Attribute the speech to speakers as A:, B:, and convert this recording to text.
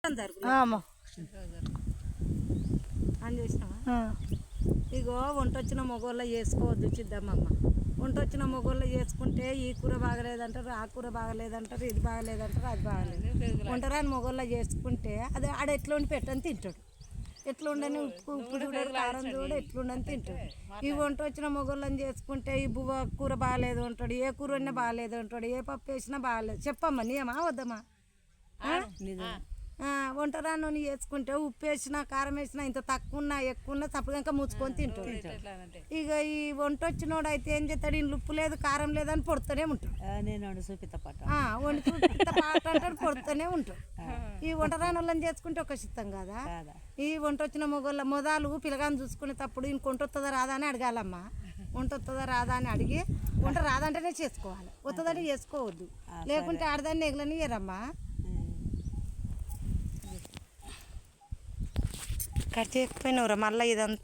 A: అని చేసినావా? ఇగో వంట వచ్చిన మొగోళ్ళ చేసుకోవద్దు చిద్దమ్మమ్మ. వంట వచ్చిన మొగోళ్ళ చేసుకుంటే ఈ కూర బాగలేదంటారు, ఆ కూర బాగలేదంటారు, ఇది బాగలేదంటారు, అది బాగలేదు. వంటరాని మొగోళ్ళ చేసుకుంటే అది ఆడ ఎట్లుండి పెట్టని తింటాడు, ఎట్లుండని ఉప్పు చూడడు, కారం చూడు, ఎట్లుండని తింటాడు. ఈ వంట వచ్చిన మొగోళ్ళని చేసుకుంటే ఈ బువ్వ కూర బాగలేదు అంటాడు, ఏ కూర అయినా బాగలేదు అంటాడు, ఏ పప్పు వేసినా బాగలేదు. చెప్పమ్మా నియమా వద్దమ్మా? వంటరాను వేసుకుంటే ఉప్పు వేసినా కారం వేసినా ఇంత తక్కువ ఉన్నా ఎక్కువ ఉన్నా తప్పక ముచ్చుకొని తింటాడు. ఇక ఈ వంట వచ్చినోడు అయితే ఏం చేస్తాడు, ఇంట్లో ఉప్పు లేదు కారం లేదని పొడుతూనే ఉంటాడు.
B: నేను చూపిస్తా పాట
A: వండి చూపిస్తా పాట అంటాడు, పొడుతూనే ఉంటాడు. ఈ వంటరాని వాళ్ళని చేసుకుంటే ఒక చిత్తం కదా. ఈ వంట వచ్చిన మొదలు పిల్లగాని చూసుకునేటప్పుడు ఇంక వంట వస్తుందా రాదా అని అడగాలమ్మా. వంట వస్తుందా రాదా అని అడిగి వంట రాదంటేనే చేసుకోవాలి, వస్తుందని చేసుకోవద్దు. లేకుంటే ఆడదాన్ని ఎగలని ఏరమ్మా. కట్ చేయకపోయినవరా మళ్ళీ ఇదంతా